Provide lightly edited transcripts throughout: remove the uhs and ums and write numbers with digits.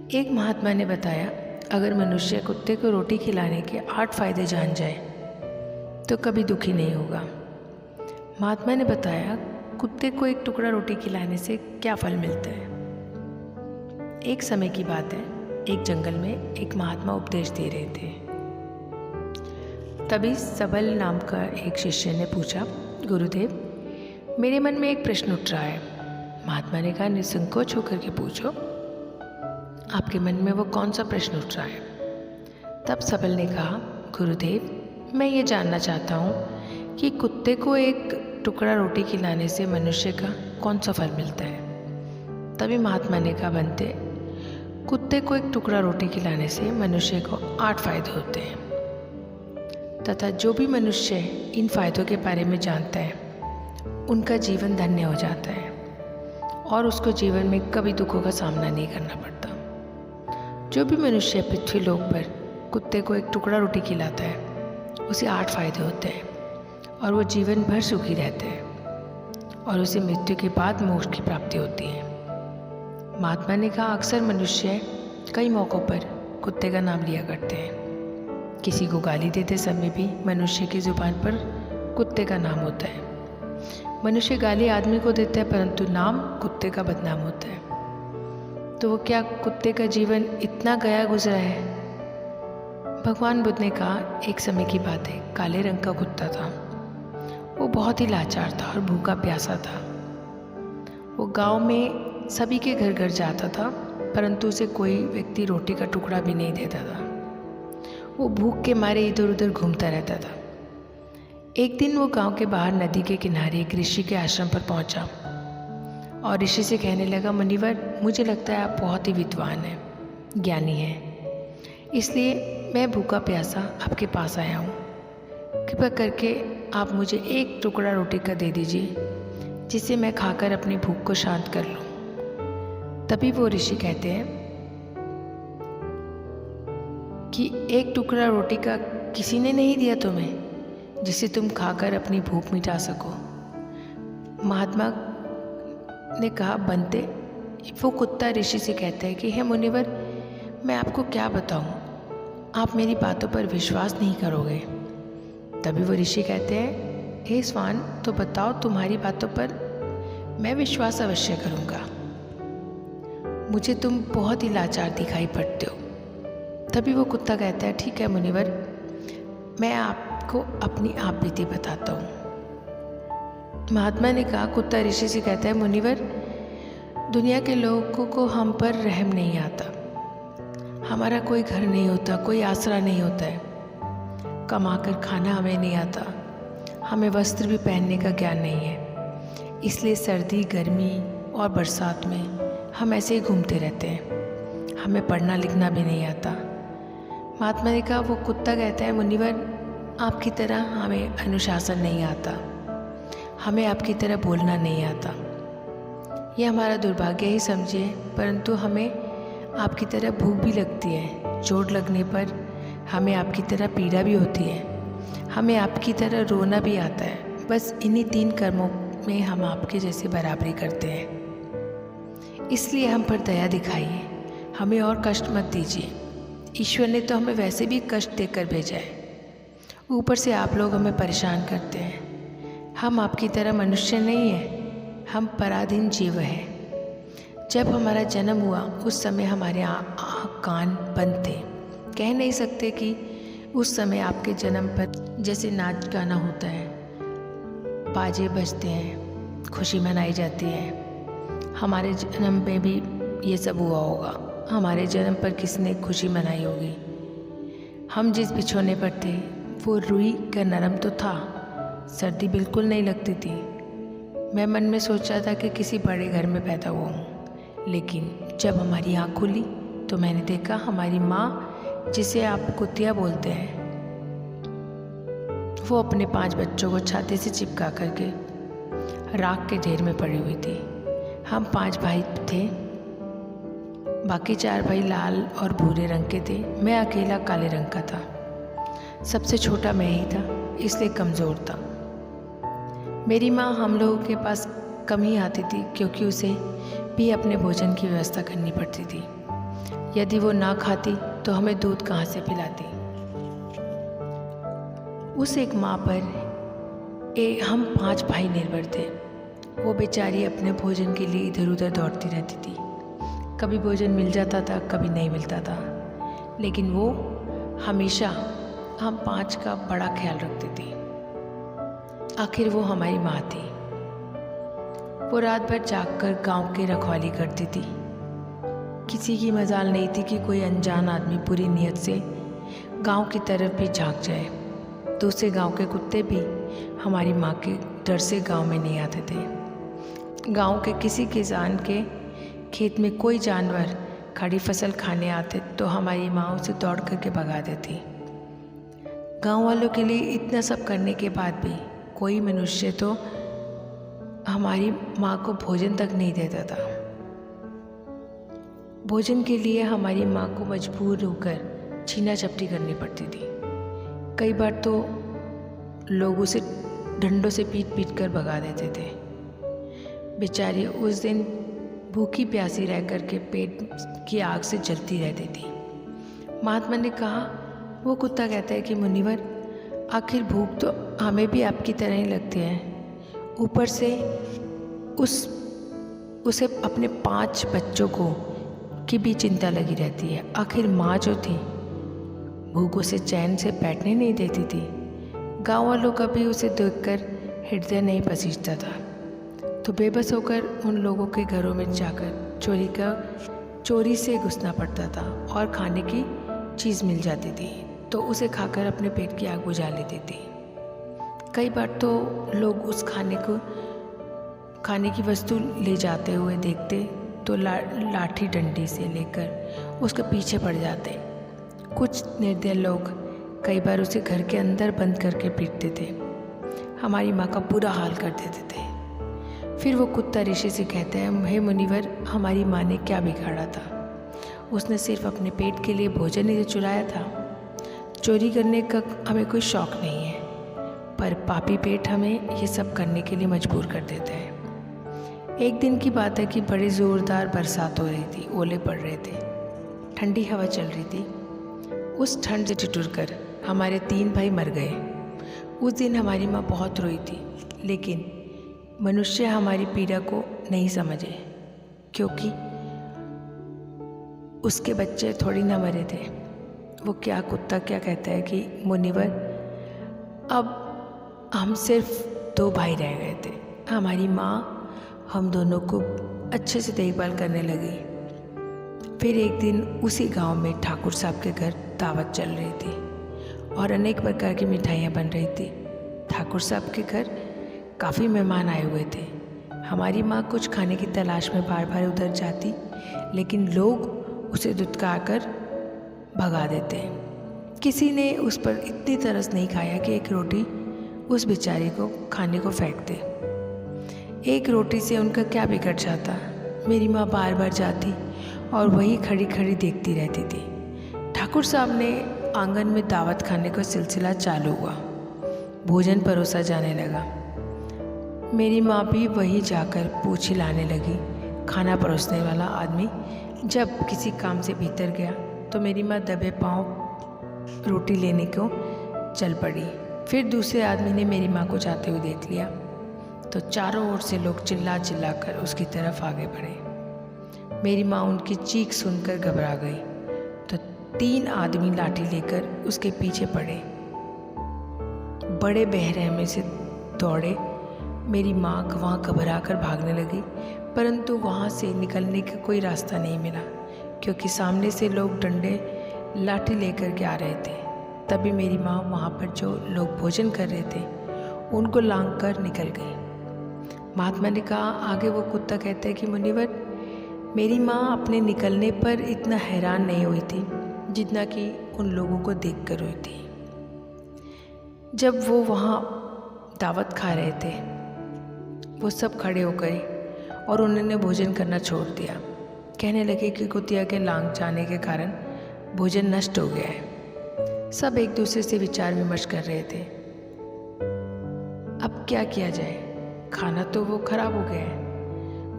एक महात्मा ने बताया, अगर मनुष्य कुत्ते को रोटी खिलाने के 8 फायदे जान जाए तो कभी दुखी नहीं होगा। महात्मा ने बताया, कुत्ते को एक टुकड़ा रोटी खिलाने से क्या फल मिलता है। एक समय की बात है, एक जंगल में एक महात्मा उपदेश दे रहे थे। तभी सबल नाम का एक शिष्य ने पूछा, गुरुदेव, मेरे मन में एक प्रश्न उठ रहा है। महात्मा ने कहा, निसंकोच होकर के पूछो, आपके मन में वो कौन सा प्रश्न उठ रहा है। तब सबल ने कहा, गुरुदेव, मैं ये जानना चाहता हूँ कि कुत्ते को एक टुकड़ा रोटी खिलाने से मनुष्य का कौन सा फल मिलता है। तभी महात्मा ने कहा, बनते, कुत्ते को एक टुकड़ा रोटी खिलाने से मनुष्य को 8 फायदे होते हैं तथा जो भी मनुष्य इन फायदों के बारे में जानता है उनका जीवन धन्य हो जाता है और उसको जीवन में कभी दुखों का सामना नहीं करना पड़ता। जो भी मनुष्य पृथ्वी लोक पर कुत्ते को एक टुकड़ा रोटी खिलाता है उसे 8 फायदे होते हैं और वो जीवन भर सुखी रहते हैं और उसे मृत्यु के बाद मोक्ष की प्राप्ति होती है। महात्मा ने कहा, अक्सर मनुष्य कई मौक़ों पर कुत्ते का नाम लिया करते हैं। किसी को गाली देते समय भी मनुष्य की ज़ुबान पर कुत्ते का नाम होता है। मनुष्य गाली आदमी को देता है परंतु नाम कुत्ते का बदनाम होता है। तो वो क्या कुत्ते का जीवन इतना गया गुजरा है। भगवान बुद्ध ने कहा, एक समय की बात है, काले रंग का कुत्ता था। वो बहुत ही लाचार था और भूखा प्यासा था। वो गांव में सभी के घर घर जाता था परंतु उसे कोई व्यक्ति रोटी का टुकड़ा भी नहीं देता था। वो भूख के मारे इधर उधर घूमता रहता था। एक दिन वो गांव के बाहर नदी के किनारे एक ऋषि के आश्रम पर पहुंचा और ऋषि से कहने लगा, मुनिवर, मुझे लगता है आप बहुत ही विद्वान हैं, ज्ञानी हैं, इसलिए मैं भूखा प्यासा आपके पास आया हूँ। कृपया करके आप muझे एक टुकड़ा रोटी का दे दीजिए जिसे मैं खाकर अपनी भूख को शांत कर लूँ। तभी वो ऋषि कहते हैं कि एक टुकड़ा रोटी का किसी ने नहीं दिया तुम्हें जिसे तुम खाकर अपनी भूख मिटा सको। महात्मा ने कहा, बनते, वो कुत्ता ऋषि से कहता है कि हे मुनिवर, मैं आपको क्या बताऊं, आप मेरी बातों पर विश्वास नहीं करोगे। तभी वो ऋषि कहते हैं, हे स्वान, तो बताओ, तुम्हारी बातों पर मैं विश्वास अवश्य करूंगा। मुझे तुम बहुत ही लाचार दिखाई पड़ते हो। तभी वो कुत्ता कहता है, ठीक है मुनिवर, मैं आपको अपनी आप बीती बताता हूँ। महात्मा ने कहा, कुत्ता ऋषि से कहता है, मुनिवर, दुनिया के लोगों को हम पर रहम नहीं आता। हमारा कोई घर नहीं होता, कोई आसरा नहीं होता है, कमाकर खाना हमें नहीं आता, हमें वस्त्र भी पहनने का ज्ञान नहीं है, इसलिए सर्दी, गर्मी और बरसात में हम ऐसे ही घूमते रहते हैं, हमें पढ़ना लिखना भी नहीं आता। महात्मा ने कहा, वो कुत्ता कहता है, मुनिवर, आपकी तरह हमें अनुशासन नहीं आता, हमें आपकी तरह बोलना नहीं आता। ये हमारा दुर्भाग्य ही समझिए, परंतु हमें आपकी तरह भूख भी लगती है, चोट लगने पर हमें आपकी तरह पीड़ा भी होती है, हमें आपकी तरह रोना भी आता है। बस इन्हीं 3 कर्मों में हम आपके जैसे बराबरी करते हैं, इसलिए हम पर दया दिखाइए, हमें और कष्ट मत दीजिए। ईश्वर ने तो हमें वैसे भी कष्ट देकर भेजा है, ऊपर से आप लोग हमें परेशान करते हैं। हम आपकी तरह मनुष्य नहीं हैं, हम पराधीन जीव हैं। जब हमारा जन्म हुआ उस समय हमारे आँख कान बंद थे, कह नहीं सकते कि उस समय आपके जन्म पर जैसे नाच गाना होता है, बाजे बजते हैं, खुशी मनाई जाती है। हमारे जन्म में भी ये सब हुआ होगा, हमारे जन्म पर किसने खुशी मनाई होगी। हम जिस बिछोने पर थे वो रुई का नरम तो था, सर्दी बिल्कुल नहीं लगती थी। मैं मन में सोचा था कि किसी बड़े घर में पैदा हुआ हूँ, लेकिन जब हमारी आँख खुली तो मैंने देखा हमारी माँ, जिसे आप कुतिया बोलते हैं, वो अपने 5 बच्चों को छाती से चिपका करके राख के ढेर में पड़ी हुई थी। हम 5 भाई थे, बाकी 4 भाई लाल और भूरे रंग के थे, मैं अकेला काले रंग का था। सबसे छोटा मैं ही था, इसलिए कमज़ोर था। मेरी माँ हम लोगों के पास कम ही आती थी क्योंकि उसे भी अपने भोजन की व्यवस्था करनी पड़ती थी। यदि वो ना खाती तो हमें दूध कहाँ से पिलाती। उस एक माँ पर हम 5 भाई निर्भर थे। वो बेचारी अपने भोजन के लिए इधर उधर दौड़ती रहती थी। कभी भोजन मिल जाता था, कभी नहीं मिलता था, लेकिन वो हमेशा हम 5 का बड़ा ख्याल रखती थी। आखिर वो हमारी माँ थी। वो रात भर जागकर गांव की रखवाली करती थी। किसी की मजाल नहीं थी कि कोई अनजान आदमी पूरी नीयत से गांव की तरफ भी झांक जाए। दूसरे गांव के कुत्ते भी हमारी माँ के डर से गांव में नहीं आते थे। गांव के किसी किसान के खेत में कोई जानवर खड़ी फसल खाने आते तो हमारी माँ उसे दौड़ करके भगा देती। गांव वालों के लिए इतना सब करने के बाद भी कोई मनुष्य तो हमारी माँ को भोजन तक नहीं देता था। भोजन के लिए हमारी माँ को मजबूर होकर छीना झपटी करनी पड़ती थी। कई बार तो लोग उसे डंडों से पीट पीट कर भगा देते थे। बेचारी उस दिन भूखी प्यासी रह कर के पेट की आग से जलती रहती थी। महात्मा ने कहा, वो कुत्ता कहता है कि मुनिवर, आखिर भूख तो हमें भी आपकी तरह ही लगती है। ऊपर से उसे अपने 5 बच्चों की भी चिंता लगी रहती है। आखिर माँ जो थी भूख उसे चैन से बैठने नहीं देती थी। गांव वालों का भी उसे देखकर हृदय नहीं पसीजता था, तो बेबस होकर उन लोगों के घरों में जाकर चोरी से घुसना पड़ता था और खाने की चीज़ मिल जाती थी तो उसे खाकर अपने पेट की आग बुझा लेती थी। कई बार तो लोग उस खाने की वस्तु ले जाते हुए देखते तो लाठी डंडी से लेकर उसके पीछे पड़ जाते। कुछ निर्दय लोग कई बार उसे घर के अंदर बंद करके पीटते थे। हमारी माँ का बुरा हाल कर देते थे। फिर वो कुत्ता ऋषि से कहता है, हे मुनिवर, हमारी माँ ने क्या बिगाड़ा था? उसने सिर्फ अपने पेट के लिए भोजन ही तो चुराया था। चोरी करने का हमें कोई शौक़ नहीं है, पर पापी पेट हमें ये सब करने के लिए मजबूर कर देता है। एक दिन की बात है कि बड़ी ज़ोरदार बरसात हो रही थी, ओले पड़ रहे थे, ठंडी हवा चल रही थी। उस ठंड से ठिठुर कर हमारे 3 भाई मर गए। उस दिन हमारी माँ बहुत रोई थी, लेकिन मनुष्य हमारी पीड़ा को नहीं समझे, क्योंकि उसके बच्चे थोड़ी ना मरे थे। वो कुत्ता क्या कहता है कि मुनिवर, अब हम सिर्फ 2 भाई रह गए थे। हमारी माँ हम दोनों को अच्छे से देखभाल करने लगी। फिर एक दिन उसी गांव में ठाकुर साहब के घर दावत चल रही थी और अनेक प्रकार की मिठाइयाँ बन रही थी। ठाकुर साहब के घर काफ़ी मेहमान आए हुए थे। हमारी माँ कुछ खाने की तलाश में बार बार उधर जाती, लेकिन लोग उसे दुत्कार भगा देते। किसी ने उस पर इतनी तरस नहीं खाया कि एक रोटी उस बेचारी को खाने को फेंक दे। एक रोटी से उनका क्या बिगड़ जाता। मेरी माँ बार बार जाती और वही खड़ी खड़ी देखती रहती थी। ठाकुर साहब ने आंगन में दावत खाने का सिलसिला चालू हुआ। भोजन परोसा जाने लगा। मेरी माँ भी वही जाकर पूछ हिलाने लगी। खाना परोसने वाला आदमी जब किसी काम से भीतर गया तो मेरी माँ दबे पाँव रोटी लेने को चल पड़ी। फिर दूसरे आदमी ने मेरी माँ को जाते हुए देख लिया तो चारों ओर से लोग चिल्ला चिल्ला कर उसकी तरफ आगे बढ़े। मेरी माँ उनकी चीख सुनकर घबरा गई तो 3 आदमी लाठी लेकर उसके पीछे पड़े। बड़े बेरहमी से दौड़े। मेरी माँ वहाँ घबरा कर भागने लगी, परंतु वहाँ से निकलने का कोई रास्ता नहीं मिला, क्योंकि सामने से लोग डंडे लाठी लेकर के आ रहे थे। तभी मेरी माँ वहाँ पर जो लोग भोजन कर रहे थे उनको लांघ कर निकल गई। महात्मा ने कहा, आगे वो कुत्ता कहता है कि मुनिवर, मेरी माँ अपने निकलने पर इतना हैरान नहीं हुई थी जितना कि उन लोगों को देख कर हुई थी। जब वो वहाँ दावत खा रहे थे, वो सब खड़े हो गए और उन्होंने भोजन करना छोड़ दिया। कहने लगे कि कुतिया के लांघ जाने के कारण भोजन नष्ट हो गया है। सब एक दूसरे से विचार विमर्श कर रहे थे, अब क्या किया जाए, खाना तो वो खराब हो गया है।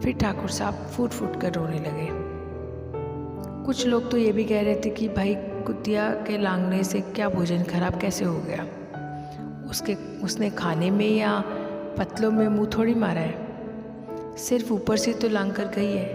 फिर ठाकुर साहब फूट फूट कर रोने लगे। कुछ लोग तो ये भी कह रहे थे कि भाई कुतिया के लांघने से क्या भोजन खराब कैसे हो गया, उसने खाने में या पतलों में मुंह थोड़ी मारा है, सिर्फ ऊपर से तो लांघ कर गई है।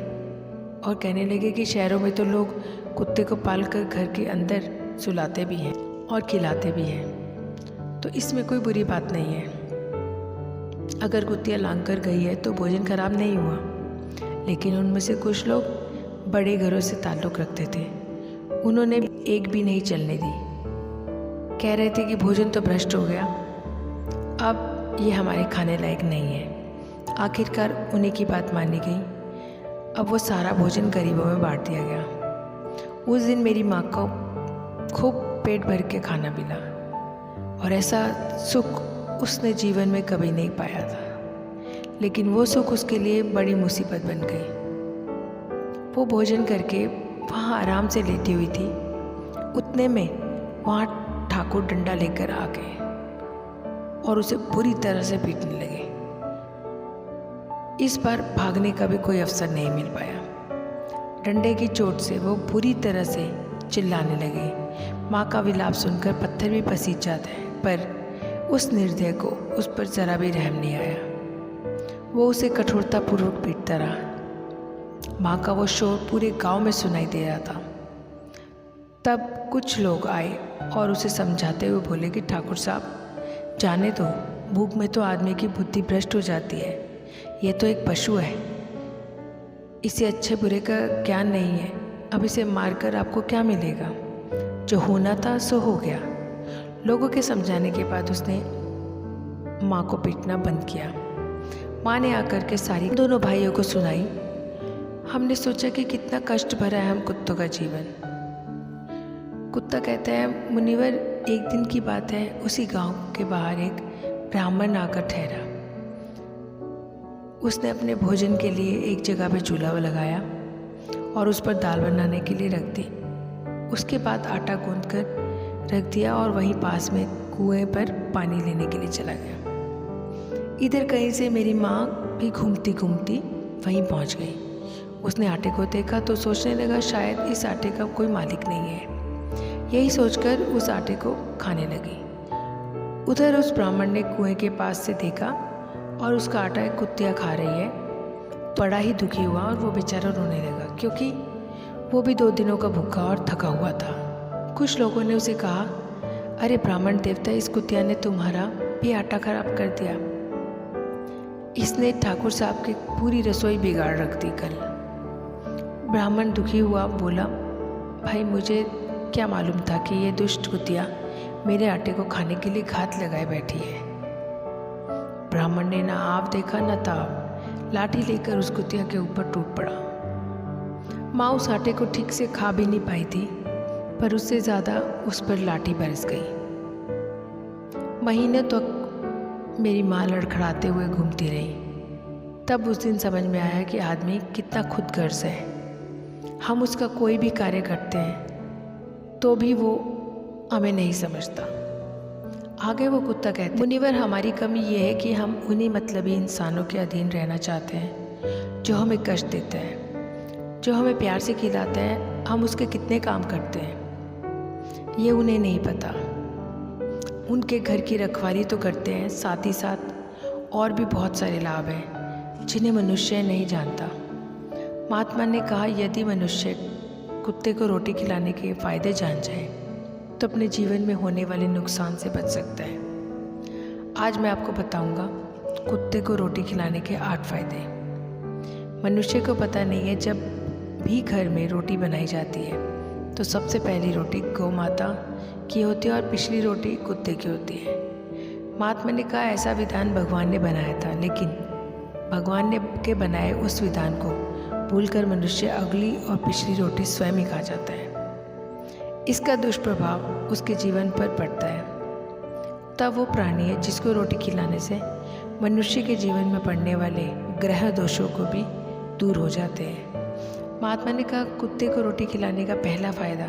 और कहने लगे कि शहरों में तो लोग कुत्ते को पाल कर घर के अंदर सुलाते भी हैं और खिलाते भी हैं, तो इसमें कोई बुरी बात नहीं है। अगर कुतिया लांघ कर गई है तो भोजन खराब नहीं हुआ। लेकिन उनमें से कुछ लोग बड़े घरों से ताल्लुक़ रखते थे, उन्होंने एक भी नहीं चलने दी। कह रहे थे कि भोजन तो भ्रष्ट हो गया, अब ये हमारे खाने लायक नहीं है। आखिरकार उन्हीं की बात मानी गई। अब वो सारा भोजन गरीबों में बांट दिया गया। उस दिन मेरी माँ को खूब पेट भर के खाना मिला और ऐसा सुख उसने जीवन में कभी नहीं पाया था। लेकिन वो सुख उसके लिए बड़ी मुसीबत बन गई। वो भोजन करके वहाँ आराम से लेटी हुई थी, उतने में वहाँ ठाकुर डंडा लेकर आ गए और उसे बुरी तरह से पीटने लगे। इस बार भागने का भी कोई अवसर नहीं मिल पाया। डंडे की चोट से वो बुरी तरह से चिल्लाने लगे। माँ का विलाप सुनकर पत्थर भी पसीज जाते हैं, पर उस निर्दय को उस पर जरा भी रहम नहीं आया। वो उसे कठोरतापूर्वक पीटता रहा। माँ का वो शोर पूरे गांव में सुनाई दे रहा था। तब कुछ लोग आए और उसे समझाते हुए बोले कि ठाकुर साहब जाने दो, भूख में तो आदमी की बुद्धि भ्रष्ट हो जाती है। ये तो एक पशु है, इसे अच्छे बुरे का ज्ञान नहीं है। अब इसे मारकर आपको क्या मिलेगा? जो होना था सो हो गया। लोगों के समझाने के बाद उसने माँ को पीटना बंद किया। माँ ने आकर के सारी दोनों भाइयों को सुनाई। हमने सोचा कि कितना कष्ट भरा है हम कुत्तों का जीवन। कुत्ता कहता है, मुनिवर एक दिन की बात है, उसी गांव के बाहर एक ब्राह्मण आकर ठहरा। उसने अपने भोजन के लिए एक जगह पे चूल्हा लगाया और उस पर दाल बनाने के लिए रख दी। उसके बाद आटा गूंथ कर रख दिया और वहीं पास में कुएं पर पानी लेने के लिए चला गया। इधर कहीं से मेरी माँ भी घूमती घूमती वहीं पहुँच गई। उसने आटे को देखा तो सोचने लगा शायद इस आटे का कोई मालिक नहीं है। यही सोचकर उस आटे को खाने लगी। उधर उस ब्राह्मण ने कुएं के पास से देखा और उसका आटा एक कुतिया खा रही है। बड़ा ही दुखी हुआ और वो बेचारा रोने लगा, क्योंकि वो भी 2 दिनों का भूखा और थका हुआ था। कुछ लोगों ने उसे कहा, अरे ब्राह्मण देवता, इस कुतिया ने तुम्हारा भी आटा खराब कर दिया। इसने ठाकुर साहब की पूरी रसोई बिगाड़ रख दी कल। ब्राह्मण दुखी हुआ, बोला, भाई मुझे क्या मालूम था कि ये दुष्ट कुतिया मेरे आटे को खाने के लिए घात लगाए बैठी है। ब्राह्मण ने ना आप देखा न ताप, लाठी लेकर उस कुतिया के ऊपर टूट पड़ा। माँ उस आटे को ठीक से खा भी नहीं पाई थी, पर उससे ज़्यादा उस पर लाठी बरस गई। महीने तक मेरी माँ लड़खड़ाते हुए घूमती रही। तब उस दिन समझ में आया कि आदमी कितना खुदगर्ज है। हम उसका कोई भी कार्य करते हैं तो भी वो हमें नहीं समझता। आगे वो कुत्ता कहते, मुनिवर हमारी कमी ये है कि हम उन्हीं मतलबी इंसानों के अधीन रहना चाहते हैं जो हमें कष्ट देते हैं। जो हमें प्यार से खिलाते हैं, हम उसके कितने काम करते हैं ये उन्हें नहीं पता। उनके घर की रखवाली तो करते हैं, साथ ही साथ और भी बहुत सारे लाभ हैं जिन्हें मनुष्य नहीं जानता। महात्मा ने कहा, यदि मनुष्य कुत्ते को रोटी खिलाने के फ़ायदे जान जाए तो अपने जीवन में होने वाले नुकसान से बच सकता है। आज मैं आपको बताऊंगा कुत्ते को रोटी खिलाने के 8 फायदे। मनुष्य को पता नहीं है, जब भी घर में रोटी बनाई जाती है तो सबसे पहली रोटी गौ माता की होती है और पिछली रोटी कुत्ते की होती है। महात्मा ने कहा, ऐसा विधान भगवान ने बनाया था, लेकिन भगवान ने के बनाए उस विधान को भूलकर मनुष्य अगली और पिछली रोटी स्वयं ही खा जाता है। इसका दुष्प्रभाव उसके जीवन पर पड़ता है। तब वो प्राणी है जिसको रोटी खिलाने से मनुष्य के जीवन में पड़ने वाले ग्रह दोषों को भी दूर हो जाते हैं। महात्मा ने कहा, कुत्ते को रोटी खिलाने का पहला फायदा,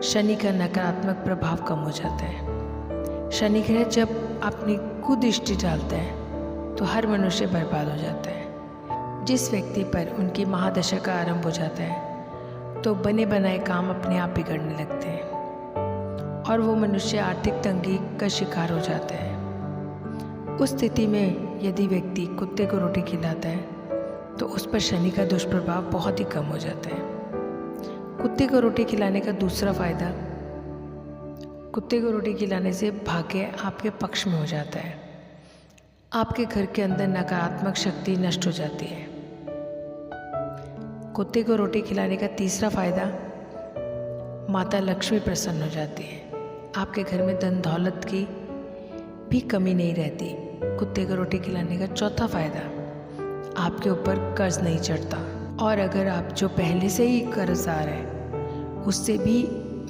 शनि का नकारात्मक प्रभाव कम हो जाता है। शनि ग्रह जब अपनी कुदृष्टि डालता है तो हर मनुष्य बर्बाद हो जाता है। जिस व्यक्ति पर उनकी महादशा का आरंभ हो जाता है तो बने बनाए काम अपने आप बिगड़ने लगते हैं और वो मनुष्य आर्थिक तंगी का शिकार हो जाता है। उस स्थिति में यदि व्यक्ति कुत्ते को रोटी खिलाता है तो उस पर शनि का दुष्प्रभाव बहुत ही कम हो जाता है। कुत्ते को रोटी खिलाने का दूसरा फायदा, कुत्ते को रोटी खिलाने से भाग्य आपके पक्ष में हो जाता है। आपके घर के अंदर नकारात्मक शक्ति नष्ट हो जाती है। कुत्ते को रोटी खिलाने का तीसरा फायदा, माता लक्ष्मी प्रसन्न हो जाती है। आपके घर में धन दौलत की भी कमी नहीं रहती। कुत्ते को रोटी खिलाने का चौथा फायदा, आपके ऊपर कर्ज नहीं चढ़ता और अगर आप जो पहले से ही कर्जदार हैं उससे भी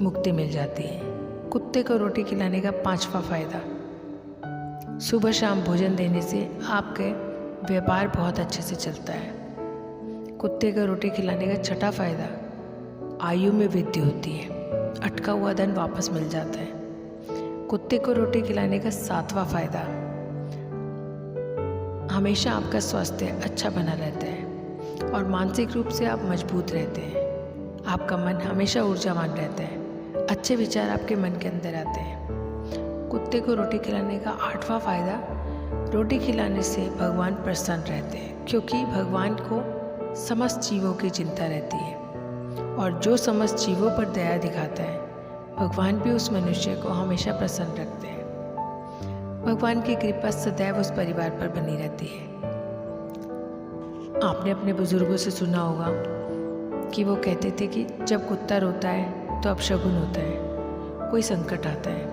मुक्ति मिल जाती है। कुत्ते को रोटी खिलाने का पांचवा फायदा, सुबह शाम भोजन देने से आपके व्यापार बहुत अच्छे से चलता है। कुत्ते को रोटी खिलाने का छठा फायदा, आयु में वृद्धि होती है, अटका हुआ धन वापस मिल जाता है। कुत्ते को रोटी खिलाने का सातवां फायदा, हमेशा आपका स्वास्थ्य अच्छा बना रहता है और मानसिक रूप से आप मजबूत रहते हैं। आपका मन हमेशा ऊर्जावान रहता है, अच्छे विचार आपके मन के अंदर आते हैं। कुत्ते को रोटी खिलाने का आठवां फायदा, रोटी खिलाने से भगवान प्रसन्न रहते हैं क्योंकि भगवान को समस्त जीवों की चिंता रहती है और जो समस्त जीवों पर दया दिखाता है भगवान भी उस मनुष्य को हमेशा प्रसन्न रखते हैं। भगवान की कृपा सदैव उस परिवार पर बनी रहती है। आपने अपने बुजुर्गों से सुना होगा कि वो कहते थे कि जब कुत्ता रोता है तो अपशगुन होता है, कोई संकट आता है,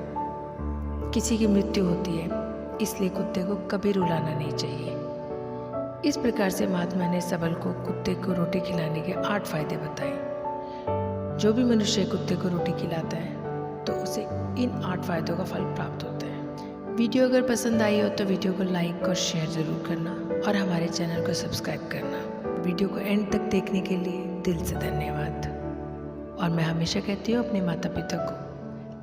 किसी की मृत्यु होती है, इसलिए कुत्ते को कभी रुलाना नहीं चाहिए। इस प्रकार से महात्मा ने सबल को कुत्ते को रोटी खिलाने के 8 फायदे बताए। जो भी मनुष्य कुत्ते को रोटी खिलाता है तो उसे इन 8 फायदों का फल प्राप्त होता है। वीडियो अगर पसंद आई हो तो वीडियो को लाइक और शेयर ज़रूर करना और हमारे चैनल को सब्सक्राइब करना। वीडियो को एंड तक देखने के लिए दिल से धन्यवाद। और मैं हमेशा कहती हूँ अपने माता पिता को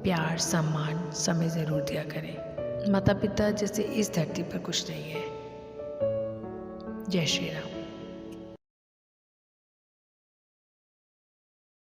प्यार, सम्मान, समय ज़रूर दिया करें। माता पिता जैसे इस धरती पर कुछ नहीं है। जय श्री राम।